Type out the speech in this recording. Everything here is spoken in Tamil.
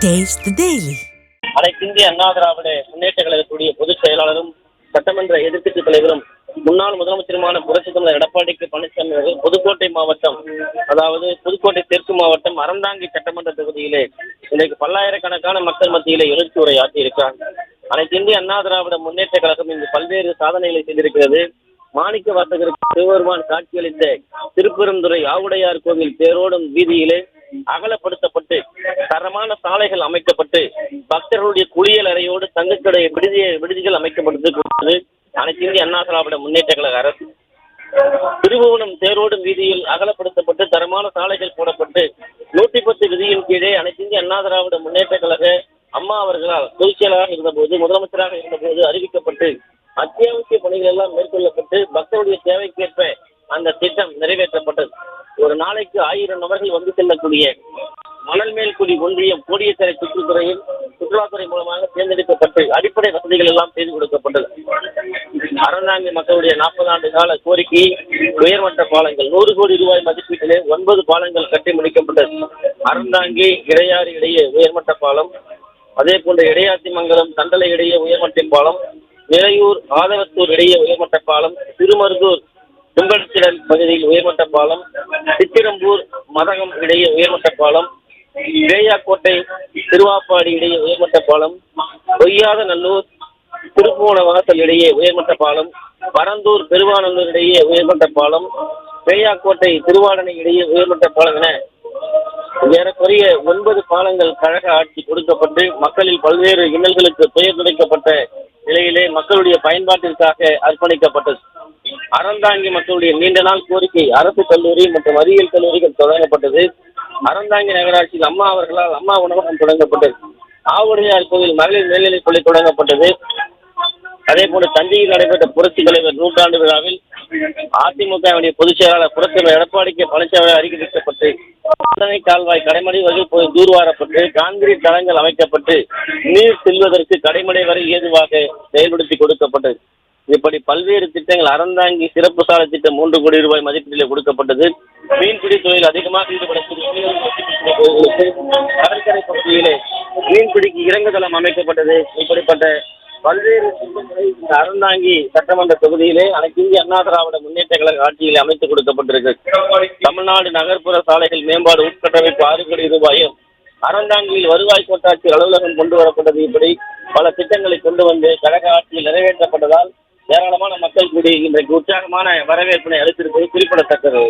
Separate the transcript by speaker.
Speaker 1: Taste the Daily.
Speaker 2: அனைத்து இந்திய அண்ணா திராவிட முன்னேற்ற கழகத்துடைய பொதுச் செயலாளரும் சட்டமன்ற எதிர்க்கட்சித் தலைவரும் முன்னாள் முதலமைச்சருமான புரட்சித் தலைவர் எடப்பாடி பழனிசாமி அவர்கள் புதுக்கோட்டை மாவட்டம், அதாவது புதுக்கோட்டை தெற்கு மாவட்டம் அறந்தாங்கி சட்டமன்ற தொகுதியிலே இன்றைக்கு பல்லாயிரக்கணக்கான மக்கள் மத்தியிலே எழுச்சி உரை ஆற்றியிருக்கிறார். அனைத்து இந்திய அண்ணா திராவிட முன்னேற்ற கழகம் இங்கு பல்வேறு சாதனைகளை செய்திருக்கிறது. மாணிக்க வாசகருக்கு சிவபெருமான் காட்சியளித்த திருப்பெருந்துறை ஆவுடையார் கோவில் தேரோடும் வீதியிலே அகலப்படுத்தப்பட்டு தரமான சாலைகள் அமைக்கப்பட்டு பக்தர்களுடைய குளியல் அறையோடு தங்கக்கடை விடுதிகள் அமைக்கப்பட்டது அனைத்து இந்திய அண்ணா திராவிட முன்னேற்ற கழக அரசு. திருபுவனம் தேரோடும் வீதியில் அகலப்படுத்தப்பட்டு தரமான சாலைகள் போடப்பட்டு 110 விதியின் கீழே அனைத்து இந்திய அண்ணா திராவிட முன்னேற்ற கழக அம்மா அவர்களால் பொதுச் செயலாளராக இருந்தபோது, முதலமைச்சராக இருந்தபோது அறிவிக்கப்பட்டு அத்தியாவசிய பணிகள் எல்லாம் மேற்கொள்ளப்பட்டு பக்தருடைய தேவைக்கேற்ப அந்த திட்டம் நிறைவேற்றப்பட்டது. ஒரு நாளைக்கு 1000 நபர்கள் வந்து செல்லக்கூடிய மணல்மேல்குடி ஒன்றியம் கோடியக்கரை சுற்றுலாத்துறை மூலமாக தேர்ந்தெடுக்கப்பட்டு அடிப்படை வசதிகள் எல்லாம் செய்து கொடுக்கப்பட்டது. அறந்தாங்கி மக்களுடைய 40 ஆண்டு கால கோரிக்கை உயர்மட்ட பாலங்கள் 100 கோடி ரூபாய் மதிப்பீட்டிலே 9 பாலங்கள் கட்டி முடிக்கப்பட்டது. அறந்தாங்கி இடையாறு இடையே உயர்மட்ட பாலம், அதே போன்ற இடையாத்திமங்கலம் தண்டலை இடையே உயர்மட்ட பாலம், நிறையூர் ஆதவத்தூர் இடையே உயர்மட்ட பாலம், திருமருதூர் தும்பத்திடல் பகுதியில் உயர்மட்ட பாலம், சித்திரம்பூர் மதகம் இடையே உயர்மட்ட பாலம், இடையாக்கோட்டை திருவாப்பாடி இடையே உயர்மட்ட பாலம், பொய்யாத நல்லூர் திருப்பூணவாசல் இடையே உயர்மட்ட பாலம், பரந்தூர் பெருவானல்லூர் இடையே உயர்மட்ட பாலம், பேயாக்கோட்டை திருவாடனை இடையே உயர்மட்ட பாலம் என ஏறக்குறைய 9 பாலங்கள் கழக ஆட்சி கொடுக்கப்பட்டு மக்களில் பல்வேறு இன்னல்களுக்கு துயர் துடைக்கப்பட்ட நிலையிலே மக்களுடைய பயன்பாட்டிற்காக அர்ப்பணிக்கப்பட்டது. அறந்தாங்கி மக்களுடைய நீண்ட நாள் கோரிக்கை அரசு கல்லூரி மற்றும் அறிவியல் கல்லூரிகள் தொடங்கப்பட்டது. அறந்தாங்கி நகராட்சியில் அம்மா அவர்களால் அம்மா உணவகம் தொடங்கப்பட்டது. ஆவுடையார் கோவில் மகளிர் மேல்நிலைப் பள்ளி தொடங்கப்பட்டது. அதே போல தஞ்சையில் நடைபெற்ற புரட்சித் தலைவர் 100 ஆண்டு விழாவில் அதிமுகவுடைய பொதுச் செயலாளர் புரட்சித் எடப்பாடி பழனிசாமி அறிவிக்கப்பட்டு கால்வாய் கடைமடை வரை தூர்வாரப்பட்டு கான்கிரீட் தளங்கள் அமைக்கப்பட்டு நீர் செல்வதற்கு கடைமடை வரை ஏதுவாக செயல்படுத்தி கொடுக்கப்பட்டது. இப்படி பல்வேறு திட்டங்கள். அறந்தாங்கி சிறப்பு சாலை திட்டம் 3 கோடி ரூபாய் மதிப்பீட்டில் கொடுக்கப்பட்டது. மீன்பிடி தொழில் அதிகமாக ஈடுபடக்கூடிய கடற்கரை பகுதியிலே மீன்பிடிக்கு இறங்குதளம் அமைக்கப்பட்டது. இப்படிப்பட்ட பல்வேறு திட்டங்களை இந்த அறந்தாங்கி சட்டமன்ற தொகுதியிலே அனைத்து இந்திய அண்ணா திராவிட முன்னேற்ற கழக ஆட்சியில் அமைத்துக் கொடுக்கப்பட்டிருக்கு. தமிழ்நாடு நகர்ப்புற சாலைகள் மேம்பாடு உட்கட்டமைப்பு 6 கோடி ரூபாயும் அறந்தாங்கியில் வருவாய் கோட்டாட்சியர் அலுவலகம் கொண்டு வரப்பட்டது. இப்படி பல திட்டங்களை கொண்டு வந்து கழக ஆட்சியில் நிறைவேற்றப்பட்டதால் ஏராளமான மக்கள் கூடி இன்றைக்கு உற்சாகமான வரவேற்பினை அளித்திருப்பது குறிப்பிடத்தக்கது.